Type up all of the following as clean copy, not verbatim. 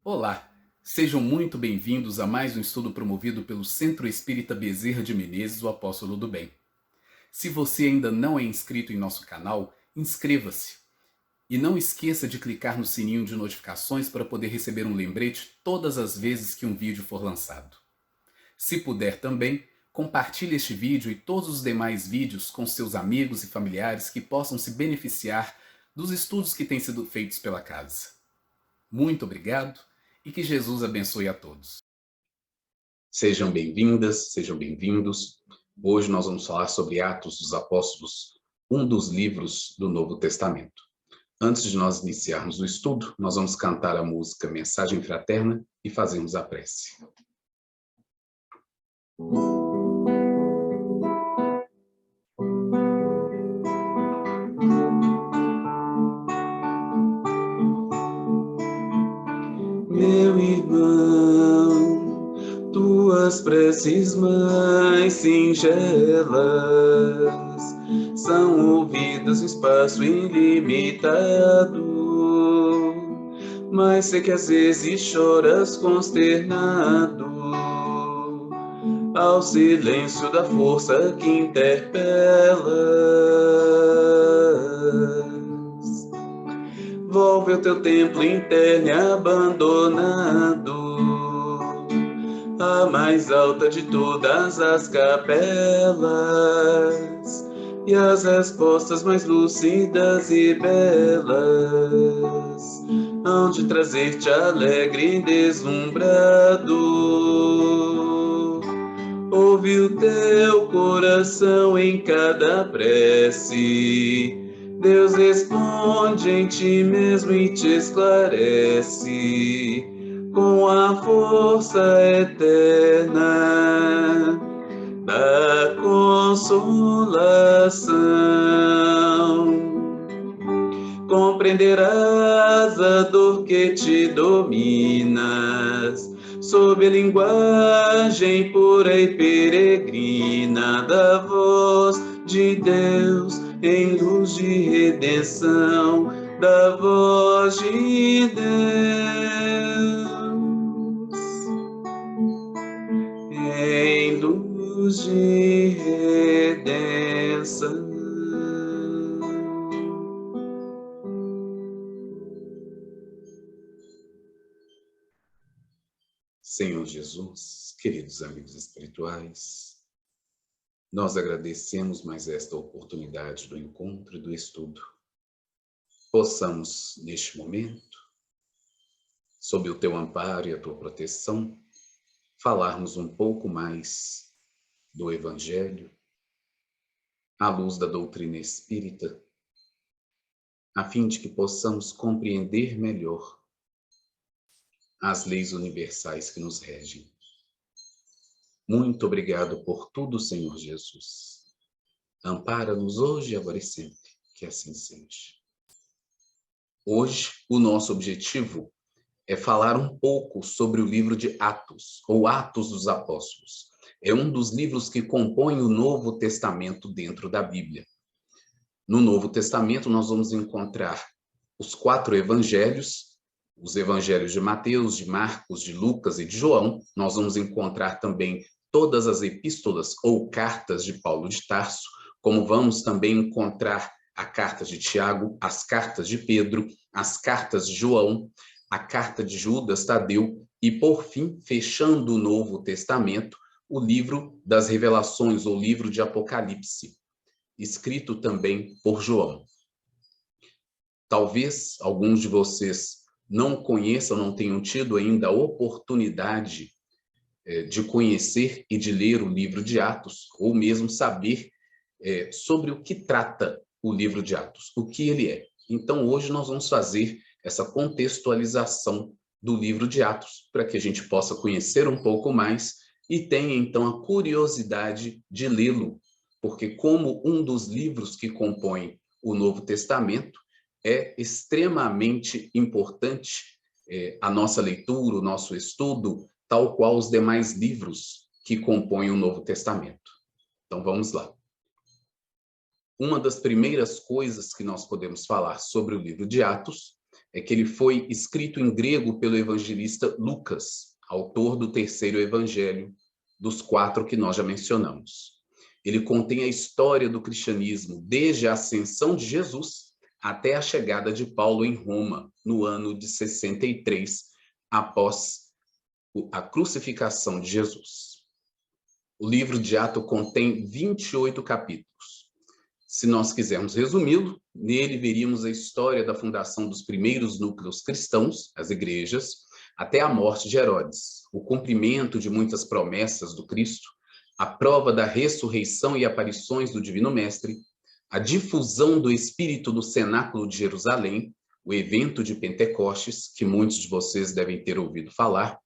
Olá, sejam muito bem-vindos a mais um estudo promovido pelo Centro Espírita Bezerra de Menezes, o Apóstolo do Bem. Se você ainda não é inscrito em nosso canal, inscreva-se. E não esqueça de clicar no sininho de notificações para poder receber um lembrete todas as vezes que um vídeo for lançado. Se puder também, compartilhe este vídeo e todos os demais vídeos com seus amigos e familiares que possam se beneficiar dos estudos que têm sido feitos pela casa. Muito obrigado e que Jesus abençoe a todos. Sejam bem-vindas, sejam bem-vindos. Hoje nós vamos falar sobre Atos dos Apóstolos, um dos livros do Novo Testamento. Antes de nós iniciarmos o estudo, nós vamos cantar a música Mensagem Fraterna e fazermos a prece. Meu irmão, tuas preces mais singelas são ouvidas no espaço ilimitado, mas sei que às vezes choras consternado ao silêncio da força que interpelas. Volve o teu templo interno abandonado, a mais alta de todas as capelas, e as respostas mais lúcidas e belas hão de trazer-te alegre e deslumbrado. Ouve o teu coração em cada prece, Deus responde em ti mesmo e te esclarece com a força eterna da consolação. Compreenderás a dor que te dominas sob a linguagem pura e peregrina da voz de Deus em luz de redenção, da voz de Deus em luz de redenção. Senhor Jesus, queridos amigos espirituais, nós agradecemos mais esta oportunidade do encontro e do estudo. Possamos, neste momento, sob o teu amparo e a tua proteção, falarmos um pouco mais do Evangelho, à luz da doutrina espírita, a fim de que possamos compreender melhor as leis universais que nos regem. Muito obrigado por tudo, Senhor Jesus. Ampara-nos hoje, agora e sempre, que assim seja. Hoje, o nosso objetivo é falar um pouco sobre o livro de Atos, ou Atos dos Apóstolos. É um dos livros que compõem o Novo Testamento dentro da Bíblia. No Novo Testamento, nós vamos encontrar os 4 evangelhos, os evangelhos de Mateus, de Marcos, de Lucas e de João. Nós vamos encontrar também todas as epístolas ou cartas de Paulo de Tarso, como vamos também encontrar a carta de Tiago, as cartas de Pedro, as cartas de João, a carta de Judas Tadeu e, por fim, fechando o Novo Testamento, o livro das Revelações, ou livro de Apocalipse, escrito também por João. Talvez alguns de vocês não conheçam, não tenham tido ainda a oportunidade de conhecer e de ler o livro de Atos, ou mesmo saber sobre o que trata o livro de Atos, o que ele é. Então, hoje nós vamos fazer essa contextualização do livro de Atos, para que a gente possa conhecer um pouco mais e tenha, então, a curiosidade de lê-lo, porque como um dos livros que compõem o Novo Testamento, é extremamente importante a nossa leitura, o nosso estudo, tal qual os demais livros que compõem o Novo Testamento. Então, vamos lá. Uma das primeiras coisas que nós podemos falar sobre o livro de Atos é que ele foi escrito em grego pelo evangelista Lucas, autor do terceiro evangelho, dos 4 que nós já mencionamos. Ele contém a história do cristianismo desde a ascensão de Jesus até a chegada de Paulo em Roma, no ano de 63, após a crucificação de Jesus. O livro de Atos contém 28 capítulos. Se nós quisermos resumi-lo, nele veríamos a história da fundação dos primeiros núcleos cristãos, as igrejas, até a morte de Herodes, o cumprimento de muitas promessas do Cristo, a prova da ressurreição e aparições do Divino Mestre, a difusão do Espírito no cenáculo de Jerusalém, o evento de Pentecostes, que muitos de vocês devem ter ouvido falar.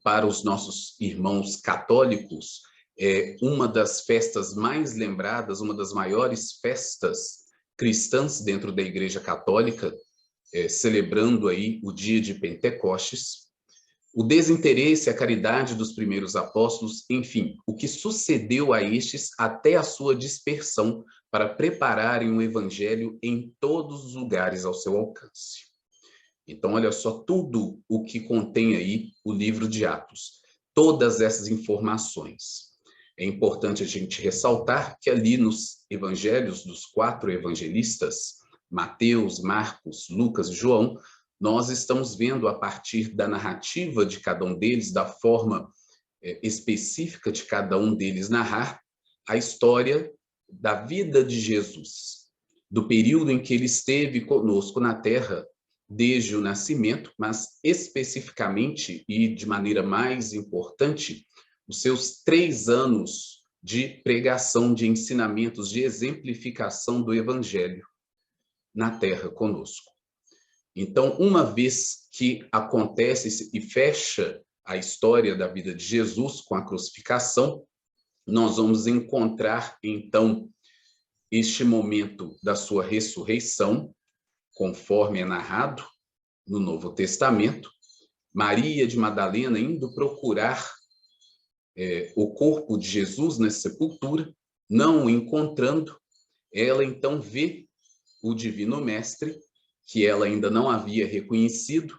Para os nossos irmãos católicos, é uma das festas mais lembradas, uma das maiores festas cristãs dentro da Igreja Católica, celebrando aí o dia de Pentecostes. O desinteresse, a caridade dos primeiros apóstolos, enfim, o que sucedeu a estes até a sua dispersão para prepararem o evangelho em todos os lugares ao seu alcance. Então, olha só tudo o que contém aí o livro de Atos, todas essas informações. É importante a gente ressaltar que ali nos evangelhos dos 4 evangelistas, Mateus, Marcos, Lucas e João, nós estamos vendo a partir da narrativa de cada um deles, da forma específica de cada um deles narrar, a história da vida de Jesus, do período em que ele esteve conosco na Terra, desde o nascimento, mas especificamente e de maneira mais importante, os seus 3 anos de pregação, de ensinamentos, de exemplificação do Evangelho na Terra conosco. Então, uma vez que acontece e fecha a história da vida de Jesus com a crucificação, nós vamos encontrar, então, este momento da sua ressurreição, conforme é narrado no Novo Testamento, Maria de Madalena indo procurar o corpo de Jesus na sepultura, não o encontrando, ela então vê o Divino Mestre, que ela ainda não havia reconhecido,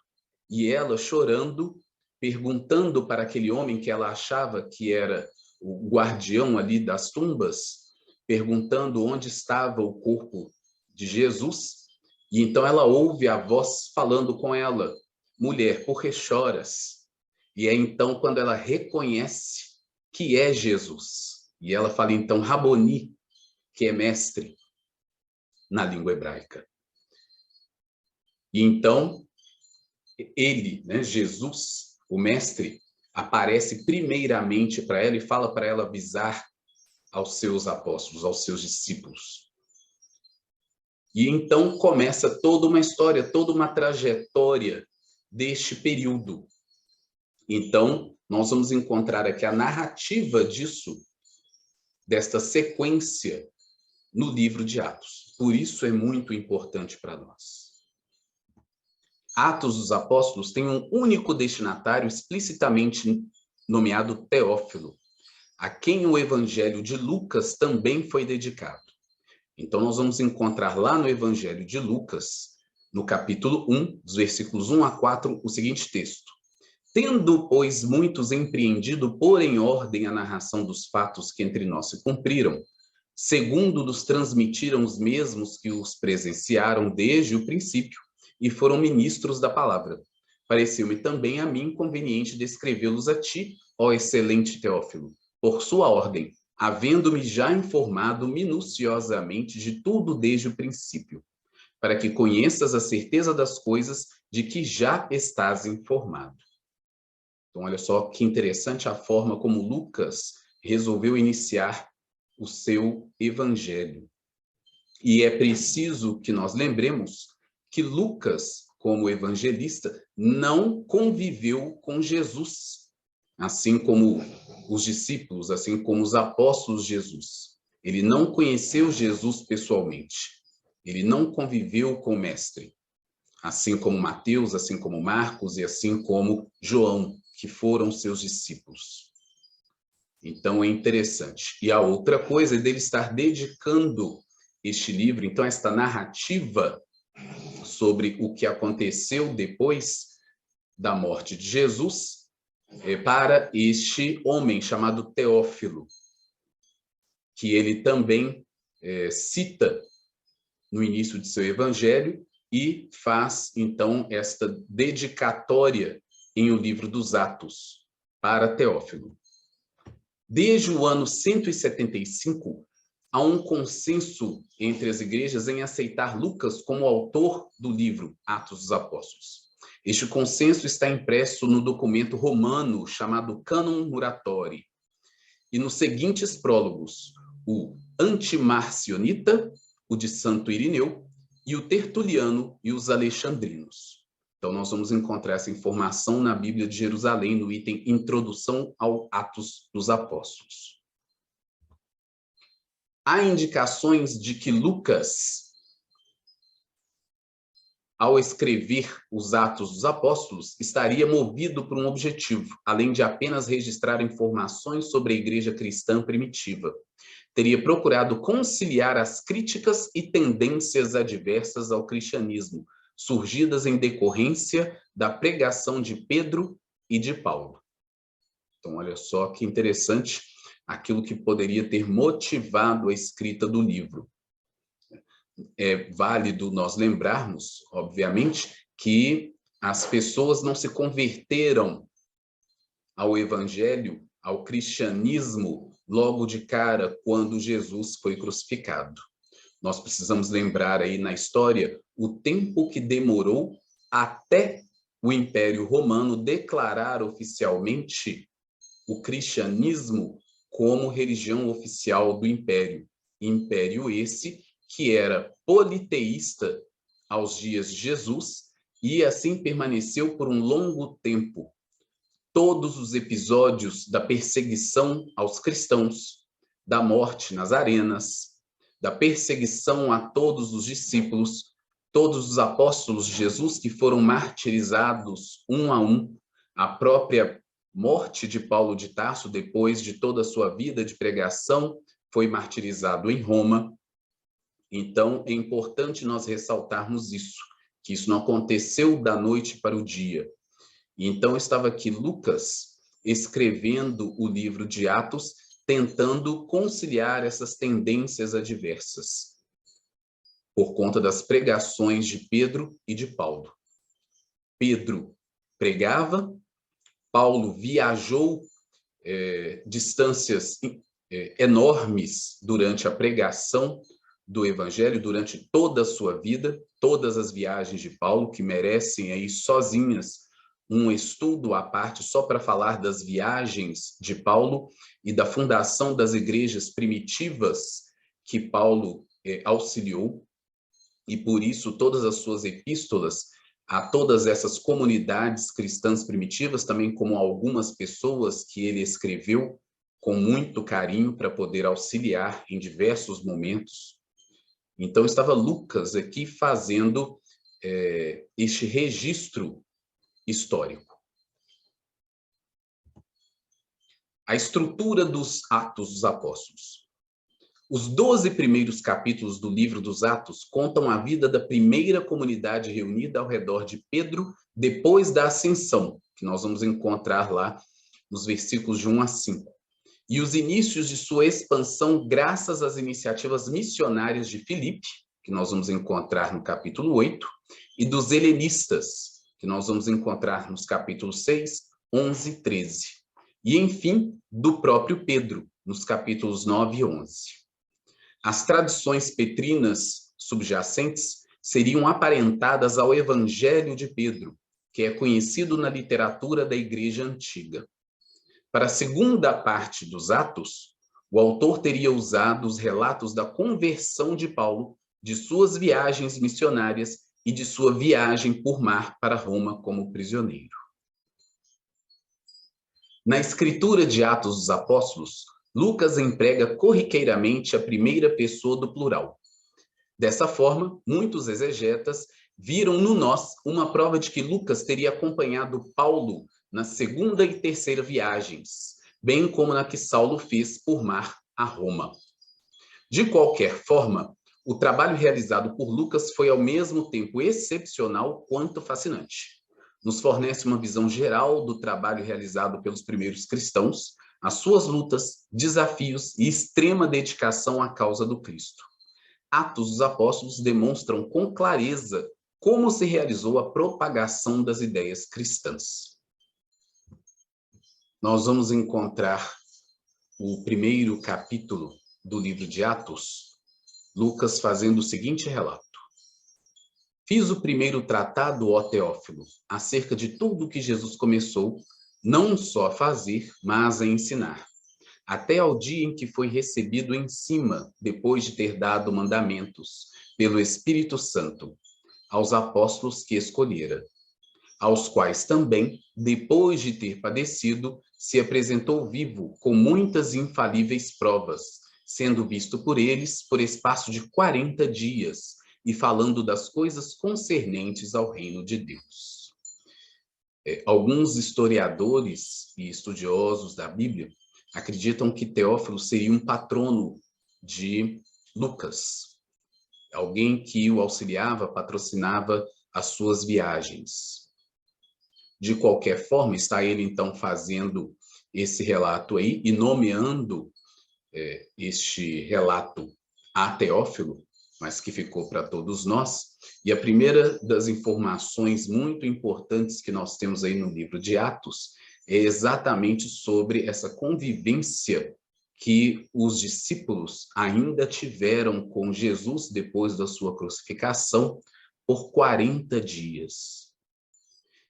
e ela chorando, perguntando para aquele homem que ela achava que era o guardião ali das tumbas, perguntando onde estava o corpo de Jesus, e então ela ouve a voz falando com ela, mulher, por que choras? E é então quando ela reconhece que é Jesus, e ela fala então Raboni, que é mestre, na língua hebraica. E então, ele, né, Jesus, o mestre, aparece primeiramente para ela e fala para ela avisar aos seus apóstolos, aos seus discípulos. E então começa toda uma história, toda uma trajetória deste período. Então, nós vamos encontrar aqui a narrativa disso, desta sequência, no livro de Atos. Por isso é muito importante para nós. Atos dos Apóstolos tem um único destinatário explicitamente nomeado Teófilo, a quem o Evangelho de Lucas também foi dedicado. Então, nós vamos encontrar lá no Evangelho de Lucas, no capítulo 1, dos versículos 1 a 4, o seguinte texto. Tendo, pois, muitos empreendido pôr em ordem a narração dos fatos que entre nós se cumpriram, segundo nos transmitiram os mesmos que os presenciaram desde o princípio, e foram ministros da palavra. Pareceu-me também a mim conveniente descrevê-los a ti, ó excelente Teófilo, por sua ordem, havendo-me já informado minuciosamente de tudo desde o princípio, para que conheças a certeza das coisas de que já estás informado. Então, olha só que interessante a forma como Lucas resolveu iniciar o seu evangelho. E é preciso que nós lembremos que Lucas, como evangelista, não conviveu com Jesus, assim como os discípulos, assim como os apóstolos de Jesus. Ele não conheceu Jesus pessoalmente. Ele não conviveu com o mestre, assim como Mateus, assim como Marcos e assim como João, que foram seus discípulos. Então é interessante. E a outra coisa é dele estar dedicando este livro, então esta narrativa sobre o que aconteceu depois da morte de Jesus para este homem chamado Teófilo, que ele também cita no início de seu evangelho e faz, então, esta dedicatória em o livro dos Atos para Teófilo. Desde o ano 175, há um consenso entre as igrejas em aceitar Lucas como autor do livro Atos dos Apóstolos. Este consenso está impresso no documento romano chamado Cânon Muratori, e nos seguintes prólogos, o Antimarcionita, o de Santo Irineu, e o Tertuliano e os Alexandrinos. Então, nós vamos encontrar essa informação na Bíblia de Jerusalém, no item Introdução ao Atos dos Apóstolos. Há indicações de que Lucas, ao escrever os Atos dos Apóstolos, estaria movido por um objetivo, além de apenas registrar informações sobre a igreja cristã primitiva. Teria procurado conciliar as críticas e tendências adversas ao cristianismo, surgidas em decorrência da pregação de Pedro e de Paulo. Então, olha só que interessante aquilo que poderia ter motivado a escrita do livro. É válido nós lembrarmos, obviamente, que as pessoas não se converteram ao evangelho, ao cristianismo, logo de cara, quando Jesus foi crucificado. Nós precisamos lembrar aí na história o tempo que demorou até o Império Romano declarar oficialmente o cristianismo como religião oficial do Império. Império esse que era politeísta aos dias de Jesus e assim permaneceu por um longo tempo. Todos os episódios da perseguição aos cristãos, da morte nas arenas, da perseguição a todos os discípulos, todos os apóstolos de Jesus que foram martirizados um a um, a própria morte de Paulo de Tarso, depois de toda a sua vida de pregação, foi martirizado em Roma. Então, é importante nós ressaltarmos isso, que isso não aconteceu da noite para o dia. E então, estava aqui Lucas escrevendo o livro de Atos, tentando conciliar essas tendências adversas, por conta das pregações de Pedro e de Paulo. Pedro pregava, Paulo viajou distâncias enormes durante a pregação do evangelho, durante toda a sua vida, todas as viagens de Paulo, que merecem aí sozinhas um estudo à parte só para falar das viagens de Paulo e da fundação das igrejas primitivas que Paulo auxiliou, e por isso todas as suas epístolas a todas essas comunidades cristãs primitivas, também como algumas pessoas que ele escreveu com muito carinho para poder auxiliar em diversos momentos. Então, estava Lucas aqui fazendo este registro histórico. A estrutura dos Atos dos Apóstolos. Os 12 primeiros capítulos do livro dos Atos contam a vida da primeira comunidade reunida ao redor de Pedro depois da ascensão, que nós vamos encontrar lá nos versículos de 1 a 5. E os inícios de sua expansão graças às iniciativas missionárias de Filipe, que nós vamos encontrar no capítulo 8, e dos helenistas, que nós vamos encontrar nos capítulos 6, 11 e 13. E, enfim, do próprio Pedro, nos capítulos 9 e 11. As tradições petrinas subjacentes seriam aparentadas ao Evangelho de Pedro, que é conhecido na literatura da Igreja Antiga. Para a segunda parte dos Atos, o autor teria usado os relatos da conversão de Paulo, de suas viagens missionárias e de sua viagem por mar para Roma como prisioneiro. Na escritura de Atos dos Apóstolos, Lucas emprega corriqueiramente a primeira pessoa do plural. Dessa forma, muitos exegetas viram no nós uma prova de que Lucas teria acompanhado Paulo na segunda e terceira viagens, bem como na que Saulo fez por mar a Roma. De qualquer forma, O trabalho realizado por Lucas foi ao mesmo tempo excepcional quanto fascinante. Nos fornece uma visão geral do trabalho realizado pelos primeiros cristãos, as suas lutas, desafios e extrema dedicação à causa do Cristo. Atos dos Apóstolos demonstram com clareza como se realizou a propagação das ideias cristãs. Nós vamos encontrar o primeiro capítulo do livro de Atos, Lucas fazendo o seguinte relato. Fiz o primeiro tratado, ó Teófilo, acerca de tudo que Jesus começou, não só a fazer, mas a ensinar, até ao dia em que foi recebido em cima, depois de ter dado mandamentos, pelo Espírito Santo, aos apóstolos que escolhera, aos quais também, depois de ter padecido, se apresentou vivo com muitas infalíveis provas, sendo visto por eles por espaço de 40 dias, e falando das coisas concernentes ao reino de Deus. Alguns historiadores e estudiosos da Bíblia acreditam que Teófilo seria um patrono de Lucas, alguém que o auxiliava, patrocinava as suas viagens. De qualquer forma, está ele então fazendo esse relato aí e nomeando este relato a Teófilo, mas que ficou para todos nós. E a primeira das informações muito importantes que nós temos aí no livro de Atos é exatamente sobre essa convivência que os discípulos ainda tiveram com Jesus depois da sua crucificação por 40 dias.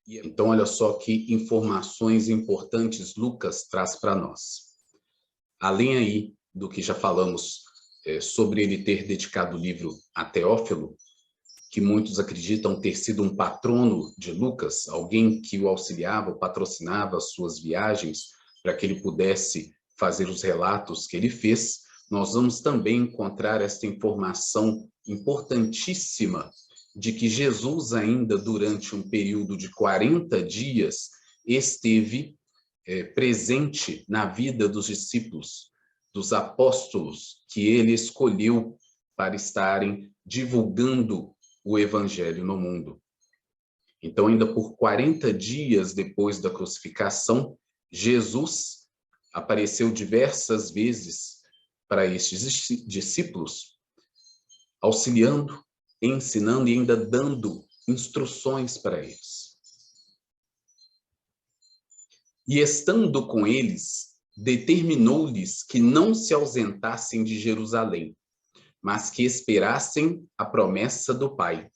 Então, olha só que informações importantes Lucas traz para nós. Além aí do que já falamos sobre ele ter dedicado o livro a Teófilo, que muitos acreditam ter sido um patrono de Lucas, alguém que o auxiliava, patrocinava as suas viagens para que ele pudesse fazer os relatos que ele fez, nós vamos também encontrar esta informação importantíssima de que Jesus ainda durante um período de 40 dias esteve presente na vida dos discípulos, dos apóstolos que ele escolheu para estarem divulgando o evangelho no mundo. Então, ainda por 40 dias depois da crucificação, Jesus apareceu diversas vezes para estes discípulos, auxiliando, ensinando e ainda dando instruções para eles. E estando com eles, determinou-lhes que não se ausentassem de Jerusalém, mas que esperassem a promessa do Pai,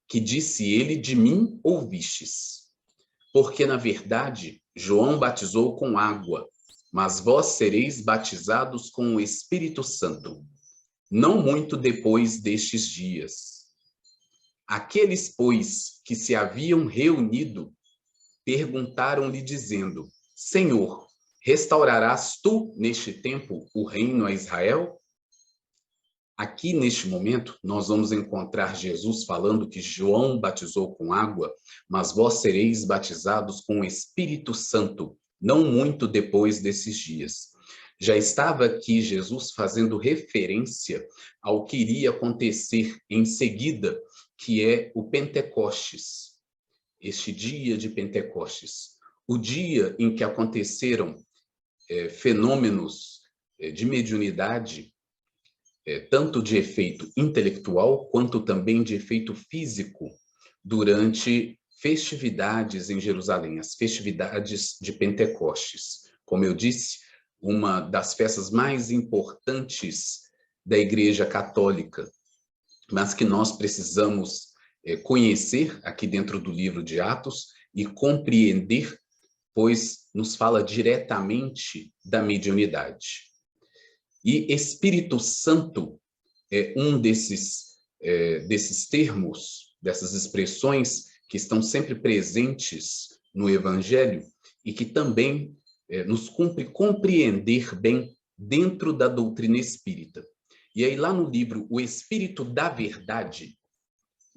que disse ele, de mim ouvistes. Porque, na verdade, João batizou com água, mas vós sereis batizados com o Espírito Santo, não muito depois destes dias. Aqueles, pois, que se haviam reunido, perguntaram-lhe, dizendo, Senhor, restaurarás tu, neste tempo, o reino a Israel? Aqui, neste momento, nós vamos encontrar Jesus falando que João batizou com água, mas vós sereis batizados com o Espírito Santo, não muito depois desses dias. Já estava aqui Jesus fazendo referência ao que iria acontecer em seguida, que é o Pentecostes, este dia de Pentecostes, o dia em que aconteceram fenômenos de mediunidade, tanto de efeito intelectual, quanto também de efeito físico, durante festividades em Jerusalém, as festividades de Pentecostes. Como eu disse, uma das festas mais importantes da Igreja Católica, mas que nós precisamos conhecer aqui dentro do livro de Atos e compreender, pois nos fala diretamente da mediunidade. E Espírito Santo é um desses termos, dessas expressões que estão sempre presentes no Evangelho e que também nos cumpre compreender bem dentro da doutrina espírita. E aí lá no livro O Espírito da Verdade,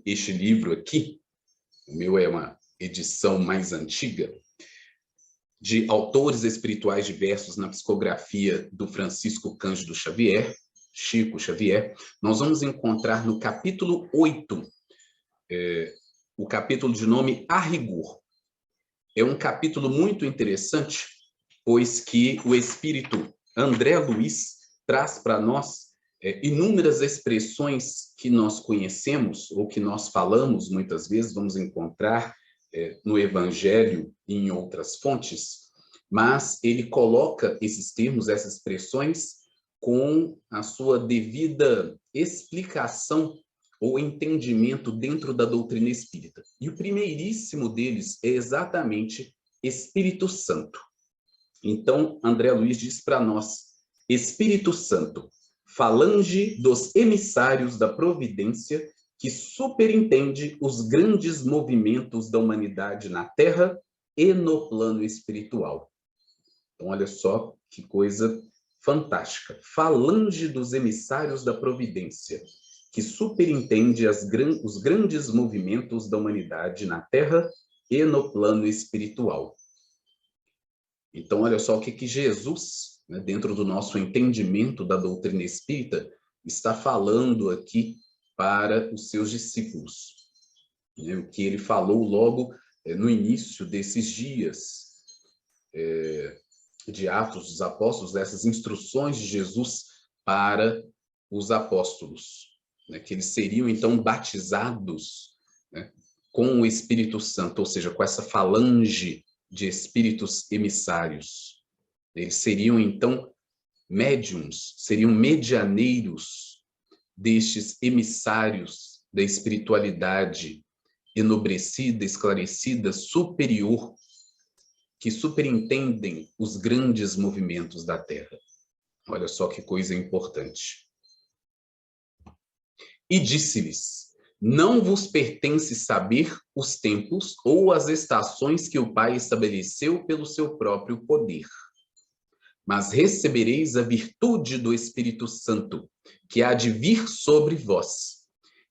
este livro aqui, o meu é uma edição mais antiga, de autores espirituais diversos na psicografia do Francisco Cândido Xavier, Chico Xavier, nós vamos encontrar no capítulo 8, o capítulo de nome A Rigor. É um capítulo muito interessante, pois que o espírito André Luiz traz para nós inúmeras expressões que nós conhecemos ou que nós falamos muitas vezes, vamos encontrar no Evangelho e em outras fontes, mas ele coloca esses termos, essas expressões, com a sua devida explicação ou entendimento dentro da doutrina espírita. E o primeiríssimo deles é exatamente Espírito Santo. Então, André Luiz diz para nós, Espírito Santo, falange dos emissários da providência que superintende os grandes movimentos da humanidade na Terra e no plano espiritual. Então, olha só que coisa fantástica. Falange dos emissários da providência, que superintende os grandes movimentos da humanidade na Terra e no plano espiritual. Então, olha só o que Jesus, né, dentro do nosso entendimento da doutrina espírita, está falando aqui para os seus discípulos. Né, o que ele falou logo no início desses dias de Atos dos Apóstolos, dessas instruções de Jesus para os apóstolos, né, que eles seriam, então, batizados, né, com o Espírito Santo, ou seja, com essa falange de espíritos emissários. Eles seriam, então, médiums, seriam medianeiros destes emissários da espiritualidade enobrecida, esclarecida, superior, que superintendem os grandes movimentos da Terra. Olha só que coisa importante. E disse-lhes: não vos pertence saber os tempos ou as estações que o Pai estabeleceu pelo seu próprio poder. Mas recebereis a virtude do Espírito Santo, que há de vir sobre vós,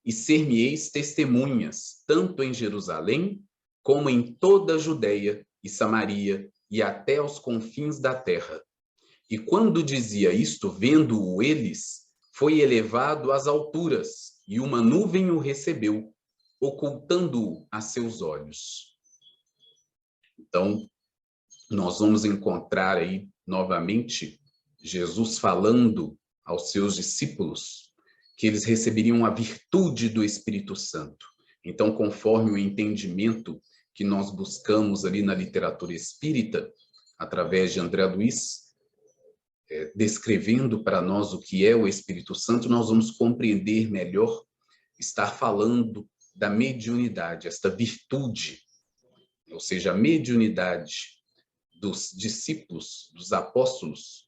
e ser-me-eis testemunhas, tanto em Jerusalém, como em toda a Judeia e Samaria, e até aos confins da terra. E quando dizia isto, vendo-o eles, foi elevado às alturas, e uma nuvem o recebeu, ocultando-o a seus olhos. Então, nós vamos encontrar aí, novamente, Jesus falando aos seus discípulos que eles receberiam a virtude do Espírito Santo. Então, conforme o entendimento que nós buscamos ali na literatura espírita, através de André Luiz, descrevendo para nós o que é o Espírito Santo, nós vamos compreender melhor, estar falando da mediunidade, esta virtude, ou seja, a mediunidade dos discípulos, dos apóstolos,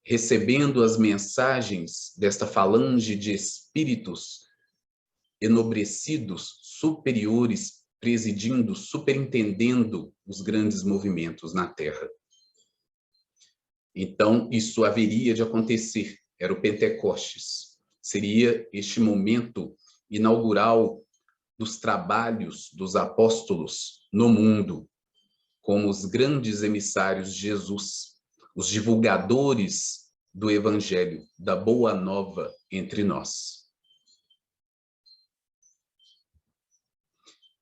recebendo as mensagens desta falange de espíritos enobrecidos, superiores, presidindo, superintendendo os grandes movimentos na Terra. Então, isso haveria de acontecer, era o Pentecostes. Seria este momento inaugural dos trabalhos dos apóstolos no mundo, como os grandes emissários de Jesus, os divulgadores do Evangelho, da Boa Nova entre nós.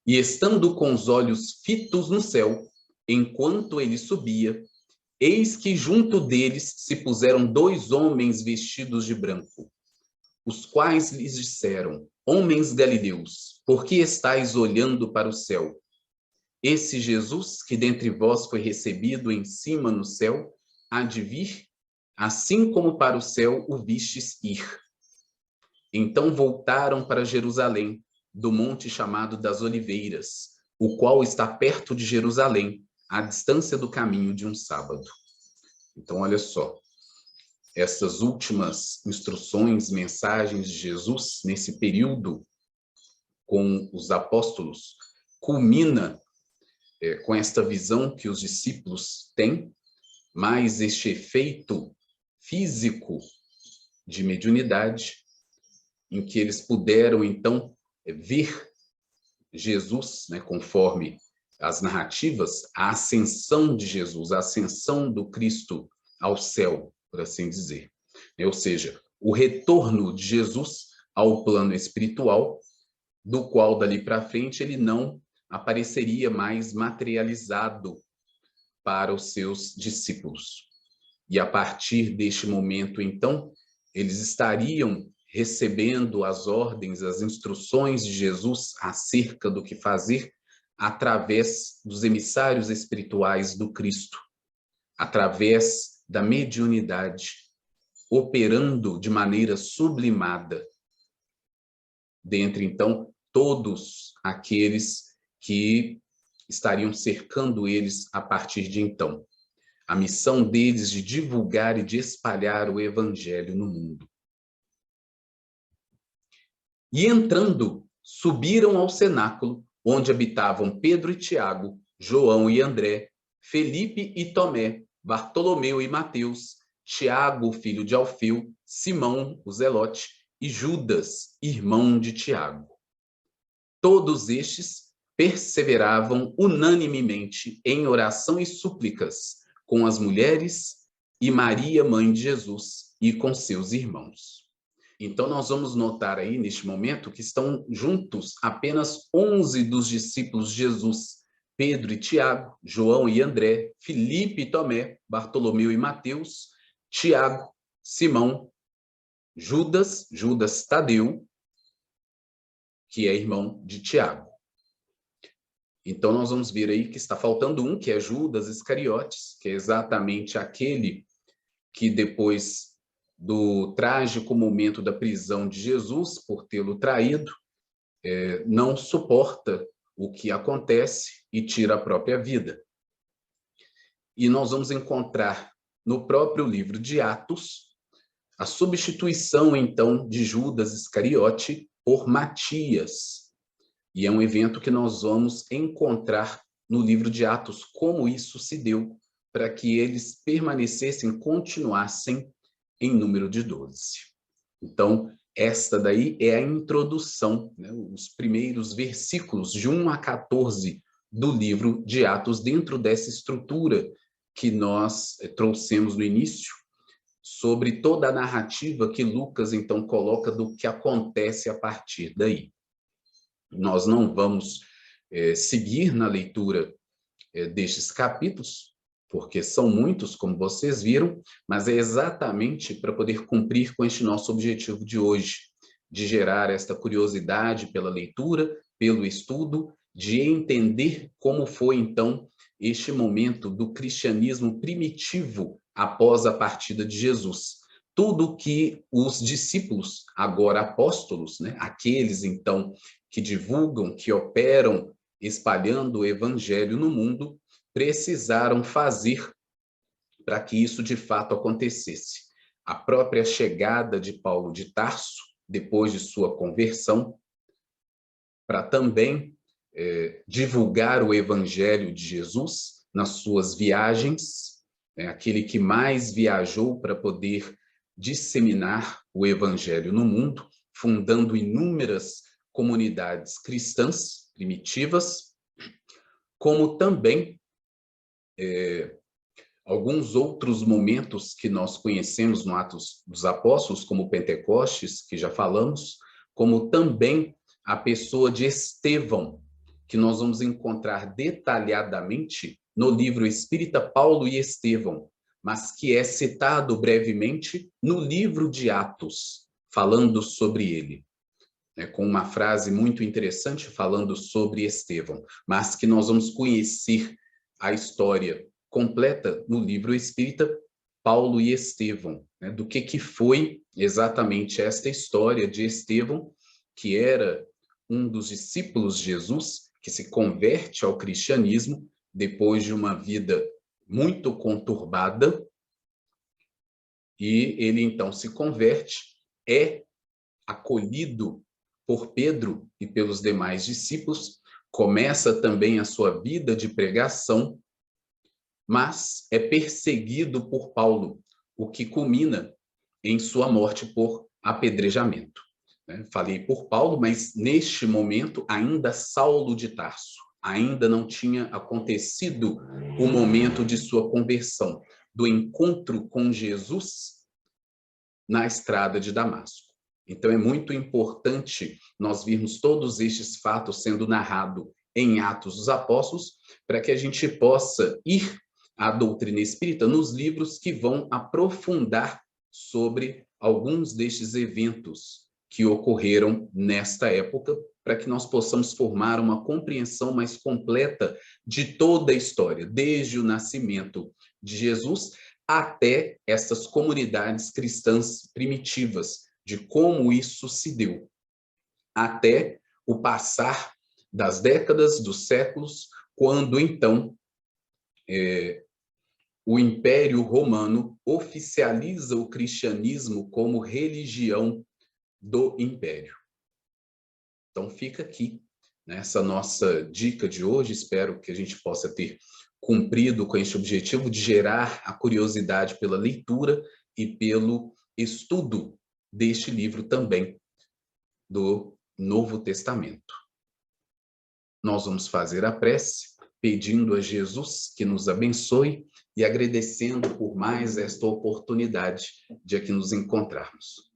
E estando com os olhos fitos no céu, enquanto ele subia, eis que junto deles se puseram 2 homens vestidos de branco, os quais lhes disseram: homens galileus, por que estáis olhando para o céu? Esse Jesus, que dentre vós foi recebido em cima no céu, há de vir, assim como para o céu o vistes ir. Então voltaram para Jerusalém, do monte chamado das Oliveiras, o qual está perto de Jerusalém, à distância do caminho de um sábado. Então, olha só, essas últimas instruções, mensagens de Jesus, nesse período com os apóstolos, culmina com esta visão que os discípulos têm, mais este efeito físico de mediunidade, em que eles puderam, então, ver Jesus, né, conforme as narrativas, a ascensão de Jesus, a ascensão do Cristo ao céu, por assim dizer. Ou seja, o retorno de Jesus ao plano espiritual, do qual dali para frente ele não apareceria mais materializado para os seus discípulos. E a partir deste momento, então, eles estariam recebendo as ordens, as instruções de Jesus acerca do que fazer através dos emissários espirituais do Cristo, através da mediunidade, operando de maneira sublimada, dentre, então, todos aqueles que estariam cercando eles a partir de então. A missão deles de divulgar e de espalhar o evangelho no mundo. E entrando, subiram ao cenáculo, onde habitavam Pedro e Tiago, João e André, Felipe e Tomé, Bartolomeu e Mateus, Tiago, filho de Alfeu, Simão, o Zelote, e Judas, irmão de Tiago. Todos estes perseveravam unanimemente em oração e súplicas com as mulheres e Maria, mãe de Jesus, e com seus irmãos. Então, nós vamos notar aí, neste momento, que estão juntos apenas 11 dos discípulos de Jesus, Pedro e Tiago, João e André, Felipe e Tomé, Bartolomeu e Mateus, Tiago, Simão, Judas Tadeu, que é irmão de Tiago. Então, nós vamos ver aí que está faltando um, que é Judas Iscariotes, que é exatamente aquele que depois do trágico momento da prisão de Jesus, por tê-lo traído, não suporta o que acontece e tira a própria vida. E nós vamos encontrar no próprio livro de Atos a substituição, então, de Judas Iscariote por Matias. E é um evento que nós vamos encontrar no livro de Atos, como isso se deu, para que eles permanecessem, continuassem em número de 12. Então, esta daí é a introdução, né, os primeiros versículos de 1 a 14 do livro de Atos, dentro dessa estrutura que nós trouxemos no início, sobre toda a narrativa que Lucas, então, coloca do que acontece a partir daí. Nós não vamos seguir na leitura destes capítulos, porque são muitos, como vocês viram, mas é exatamente para poder cumprir com este nosso objetivo de hoje, de gerar esta curiosidade pela leitura, pelo estudo, de entender como foi, então, este momento do cristianismo primitivo após a partida de Jesus. Tudo que os discípulos, agora apóstolos, né, aqueles, então, que divulgam, que operam, espalhando o evangelho no mundo, precisaram fazer para que isso de fato acontecesse. A própria chegada de Paulo de Tarso, depois de sua conversão, para também divulgar o evangelho de Jesus nas suas viagens, aquele que mais viajou para poder disseminar o evangelho no mundo, fundando inúmeras comunidades cristãs primitivas, como também alguns outros momentos que nós conhecemos no Atos dos Apóstolos, como Pentecostes, que já falamos, como também a pessoa de Estevão, que nós vamos encontrar detalhadamente no livro Espírita Paulo e Estevão, mas que é citado brevemente no livro de Atos, falando sobre ele, com uma frase muito interessante falando sobre Estevão, mas que nós vamos conhecer a história completa no livro Espírita Paulo e Estevão, do que foi exatamente esta história de Estevão, que era um dos discípulos de Jesus, que se converte ao cristianismo depois de uma vida muito conturbada, e ele então se converte, é acolhido por Pedro e pelos demais discípulos, começa também a sua vida de pregação, mas é perseguido por Paulo, o que culmina em sua morte por apedrejamento. Falei por Paulo, mas neste momento ainda Saulo de Tarso, ainda não tinha acontecido o momento de sua conversão, do encontro com Jesus, na estrada de Damasco. Então, é muito importante nós virmos todos estes fatos sendo narrados em Atos dos Apóstolos, para que a gente possa ir à doutrina espírita nos livros que vão aprofundar sobre alguns destes eventos que ocorreram nesta época, para que nós possamos formar uma compreensão mais completa de toda a história, desde o nascimento de Jesus até essas comunidades cristãs primitivas, de como isso se deu, até o passar das décadas, dos séculos, quando então o Império Romano oficializa o cristianismo como religião do Império. Então fica aqui, né, essa nossa dica de hoje. Espero que a gente possa ter cumprido com este objetivo de gerar a curiosidade pela leitura e pelo estudo deste livro também, do Novo Testamento. Nós vamos fazer a prece, pedindo a Jesus que nos abençoe e agradecendo por mais esta oportunidade de aqui nos encontrarmos.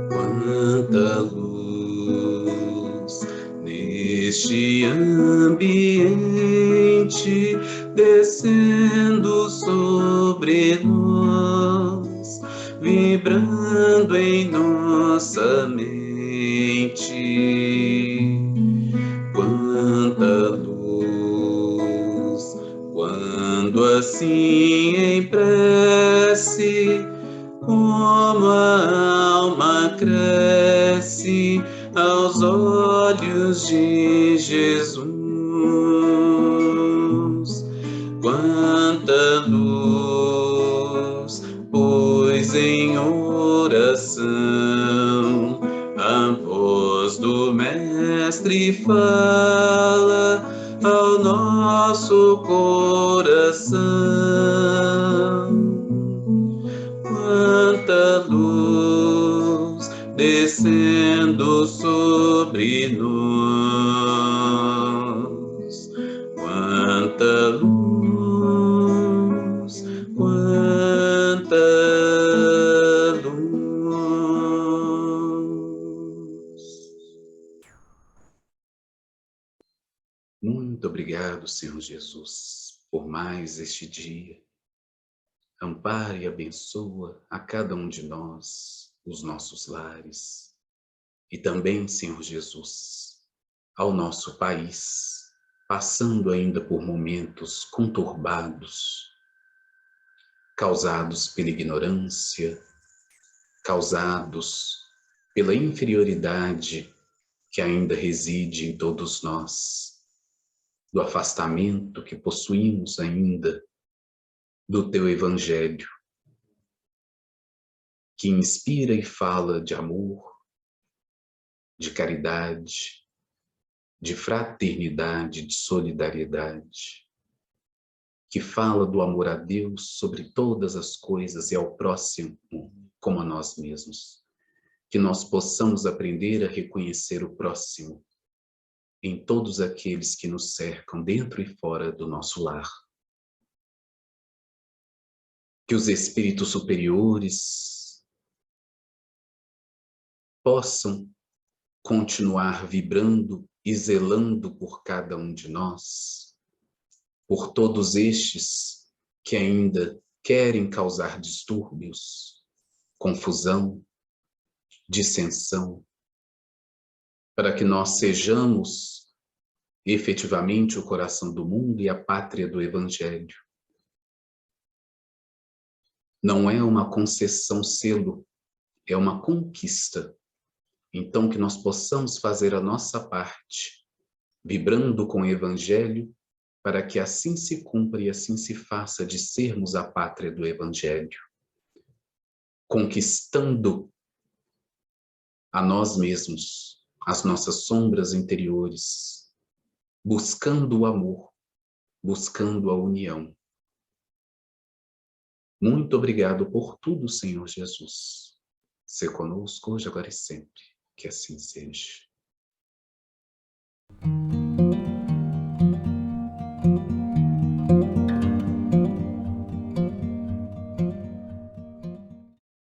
Quanta luz neste ambiente descendo sobre nós, vibrando em nossa mente. Quanta luz, quando assim em prece, como a alma cresce aos olhos de Jesus. Quanta luz, pois em oração a voz do Mestre fala ao nosso coração. Quanta luz descendo sobre nós, quanta luz, quanta luz. Muito obrigado, Senhor Jesus, por mais este dia. Ampara e abençoa a cada um de nós, os nossos lares, e também, Senhor Jesus, ao nosso país, passando ainda por momentos conturbados, causados pela ignorância, causados pela inferioridade que ainda reside em todos nós, do afastamento que possuímos ainda do teu Evangelho, que inspira e fala de amor, de caridade, de fraternidade, de solidariedade, que fala do amor a Deus sobre todas as coisas e ao próximo como a nós mesmos. Que nós possamos aprender a reconhecer o próximo em todos aqueles que nos cercam, dentro e fora do nosso lar. Que os espíritos superiores possam continuar vibrando e zelando por cada um de nós, por todos estes que ainda querem causar distúrbios, confusão, dissensão, para que nós sejamos efetivamente o coração do mundo e a pátria do Evangelho. Não é uma concessão selo, é uma conquista. Então, que nós possamos fazer a nossa parte, vibrando com o Evangelho, para que assim se cumpra e assim se faça de sermos a pátria do Evangelho, conquistando a nós mesmos, as nossas sombras interiores, buscando o amor, buscando a união. Muito obrigado por tudo, Senhor Jesus. Se conosco hoje, agora e sempre. Que assim seja.